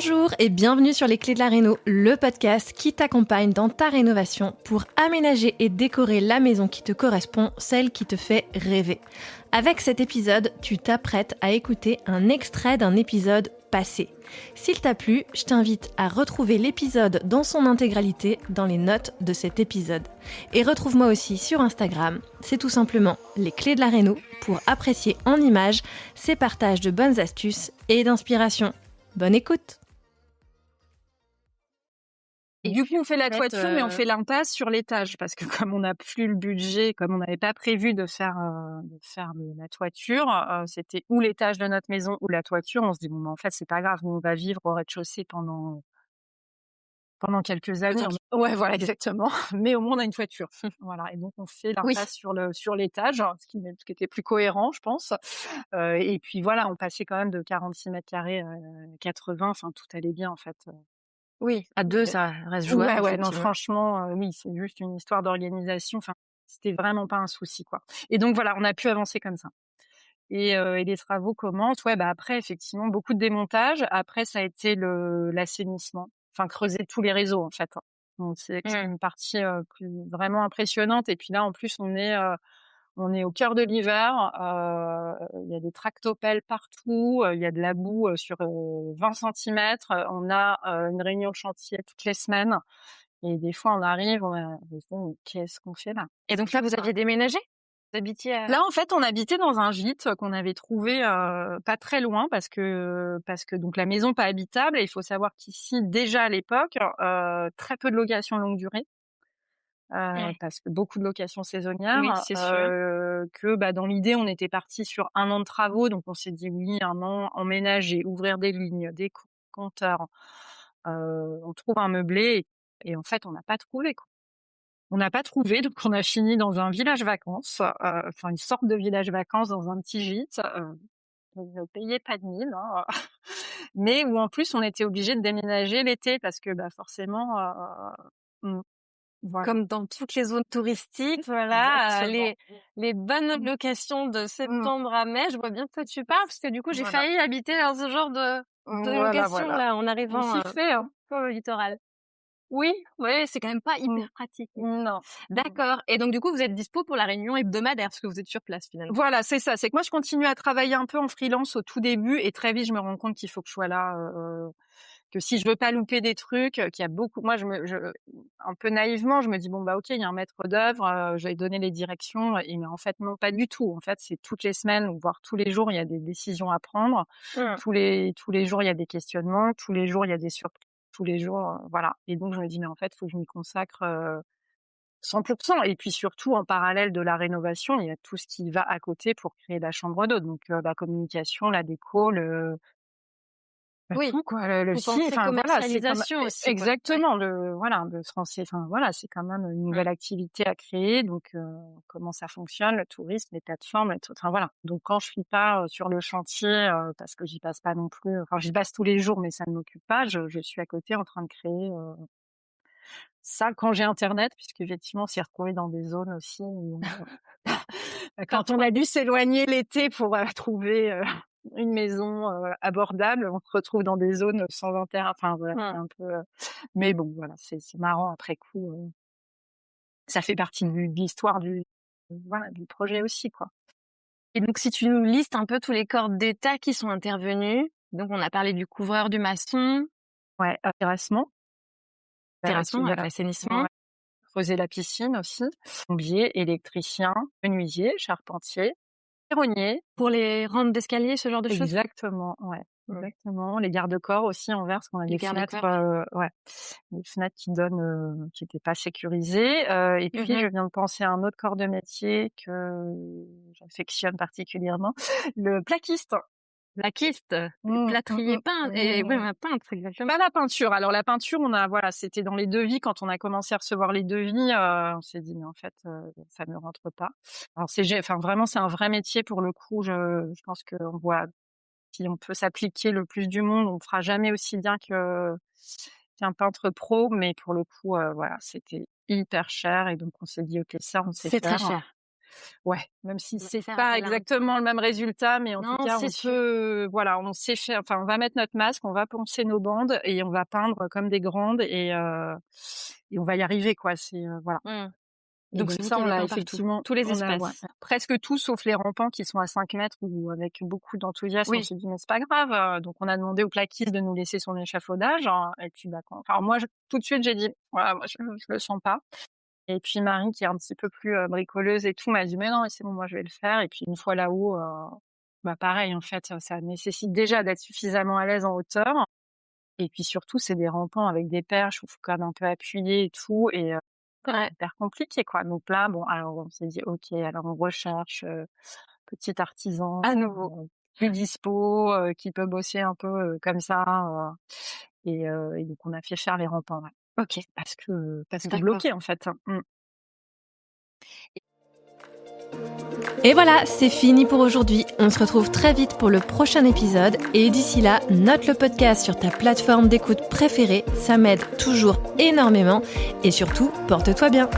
Bonjour et bienvenue sur Les Clés de la Réno, le podcast qui t'accompagne dans ta rénovation pour aménager et décorer la maison qui te correspond, celle qui te fait rêver. Avec cet épisode, tu t'apprêtes à écouter un extrait d'un épisode passé. S'il t'a plu, je t'invite à retrouver l'épisode dans son intégralité dans les notes de cet épisode. Et retrouve-moi aussi sur Instagram, c'est tout simplement Les Clés de la Réno pour apprécier en images ces partages de bonnes astuces et d'inspiration. Bonne écoute. Et du coup, on fait la toiture, mais on fait l'impasse sur l'étage parce que comme on n'a plus le budget, comme on n'avait pas prévu de faire la toiture, c'était ou l'étage de notre maison ou la toiture. On se dit bon, en fait, c'est pas grave, nous, on va vivre au rez-de-chaussée pendant quelques années. Ouais, voilà, exactement. Mais au moins, on a une toiture. Voilà. Et donc, on fait l'impasse sur l'étage, ce qui était plus cohérent, je pense. Et puis voilà, on passait quand même de 46 mètres carrés à 80. Enfin, tout allait bien, en fait. Oui, à deux, ça reste jouable. Ouais, non, franchement, oui, c'est juste une histoire d'organisation. Enfin, c'était vraiment pas un souci, quoi. Et donc voilà, on a pu avancer comme ça. Et les travaux commencent. Ouais, bah après, effectivement, beaucoup de démontage. Après, ça a été l'assainissement. Enfin, creuser tous les réseaux, en fait. Donc c'est une partie vraiment impressionnante. Et puis là, en plus, on est au cœur de l'hiver. Il y a des tractopelles partout. Il y a de la boue sur 20 centimètres. On a une réunion de chantier toutes les semaines. Et des fois, on arrive, on se dit, qu'est-ce qu'on fait là? Et donc là, vous aviez déménagé? Vous habitiez à... Là, en fait, on habitait dans un gîte qu'on avait trouvé pas très loin parce que donc la maison pas habitable. Et il faut savoir qu'ici, déjà à l'époque, très peu de location longue durée. Parce que beaucoup de locations saisonnières, Oui, c'est sûr. que dans l'idée on était parti sur 1 an de travaux, donc on s'est dit oui 1 an, emménager, ouvrir des lignes, des compteurs, on trouve un meublé et en fait on n'a pas trouvé quoi. On n'a pas trouvé, donc on a fini dans un village vacances, enfin une sorte de village vacances dans un petit gîte, on ne payait pas de mine, hein, mais où en plus on était obligés de déménager l'été parce que forcément, voilà. Comme dans toutes les zones touristiques, voilà, Exactement. les bonnes locations de septembre à mai, je vois bien de quoi tu parles, parce que du coup, j'ai failli habiter dans ce genre de location, là, en arrivant On s'y fait, hein. sur le littoral. Oui, c'est quand même pas hyper pratique. Non. D'accord. Et donc, du coup, vous êtes dispo pour la réunion hebdomadaire, parce que vous êtes sur place, finalement. Voilà, c'est ça. C'est que moi, je continue à travailler un peu en freelance au tout début et très vite, je me rends compte qu'il faut que je sois là, que si je veux pas louper des trucs, qu'il y a beaucoup moi, un peu naïvement, je me dis: «Bon, OK, il y a un maître d'œuvre, je vais donner les directions» mais en fait, non, pas du tout. En fait, c'est toutes les semaines ou voire tous les jours, il y a des décisions à prendre. Tous les jours, il y a des questionnements. Tous les jours, il y a des surprises. Tous les jours, voilà. Et donc, je me dis: «Mais en fait, faut que je m'y consacre, 100%. Et puis surtout, en parallèle de la rénovation, il y a tout ce qui va à côté pour créer la chambre d'hôte. Donc, la communication, la déco, Oui, tout quoi, le vous site, pensez enfin voilà, c'est comme commercialisation aussi, quoi. exactement de se lancer, enfin voilà, c'est quand même une nouvelle activité à créer. Donc, comment ça fonctionne, le tourisme, les plateformes, et tout, enfin voilà. Donc quand je suis pas sur le chantier, parce que j'y passe pas non plus, enfin j'y passe tous les jours, mais ça ne m'occupe pas, je suis à côté en train de créer, ça quand j'ai internet, puisqu'effectivement, on s'est retrouvés dans des zones aussi où, quand on a dû s'éloigner l'été pour, trouver, une maison, abordable, on se retrouve dans des zones sans internet, enfin voilà, c'est un peu, mais bon voilà, c'est marrant après coup, ça fait partie de l'histoire du projet aussi, quoi. Et donc, si tu nous listes un peu tous les corps d'État qui sont intervenus, donc on a parlé du couvreur, du maçon, Ouais, terrassement, terrassement, avec voilà, l'assainissement. ouais, creuser la piscine aussi, plombier, électricien, menuisier, charpentier, ferronnier. Pour les rampes d'escalier, ce genre de choses? Exactement, ouais, exactement. Les garde-corps aussi en verre, parce qu'on a Les des fenêtres, garde-corps. ouais, des fenêtres qui donnent, qui étaient pas sécurisées. Et puis je viens de penser à un autre corps de métier que j'affectionne particulièrement, le plaquiste. Plaquiste, plâtrier peint et oui, un peintre, exactement. Pas la peinture. Alors la peinture, voilà, c'était dans les devis. Quand on a commencé à recevoir les devis, on s'est dit: «Mais en fait, ça ne rentre pas». Alors enfin vraiment, c'est un vrai métier pour le coup. Je pense qu'on voit si on peut s'appliquer le plus du monde, on fera jamais aussi bien qu'un peintre pro, mais pour le coup, voilà, c'était hyper cher et donc on s'est dit: «OK, ça, on sait C'est très faire». cher. ouais, même si On va c'est faire pas appel à un- exactement le même résultat, mais en Non, tout cas, c'est on sûr. peut, voilà, on sait faire. Enfin, on va mettre notre masque, on va poncer nos bandes et on va peindre comme des grandes et on va y arriver, quoi. C'est voilà. Mmh. Et Donc donc c'est ça, nickel on les l'a pins partout, effectivement, tous les on a espaces. presque tout sauf les rampants qui sont à 5 mètres où avec beaucoup d'enthousiasme, on Oui. s'est dit: «Mais c'est pas grave», donc on a demandé au plaquiste de nous laisser son échafaudage, hein, et puis, bah, alors moi, tout de suite, j'ai dit: «Voilà, moi, je le sens pas». Et puis Marie, qui est un petit peu plus, bricoleuse et tout, m'a dit: «Mais non, c'est bon, moi, je vais le faire». Et puis une fois là-haut, bah, pareil, en fait, ça nécessite déjà d'être suffisamment à l'aise en hauteur. Et puis surtout, c'est des rampants avec des perches où il faut quand même un peu appuyer et tout, et Ouais. hyper compliqué, quoi. Donc là, bon, alors on s'est dit: «OK, alors on recherche, petit artisan, À nouveau. plus dispo, qui peut bosser un peu, comme ça», et donc on a fait faire les rampants, ouais. OK. Parce que D'accord. bloqué, en fait, hein. Mmh. Et voilà, c'est fini pour aujourd'hui. On se retrouve très vite pour le prochain épisode. Et d'ici là, note le podcast sur ta plateforme d'écoute préférée. Ça m'aide toujours énormément. Et surtout, porte-toi bien.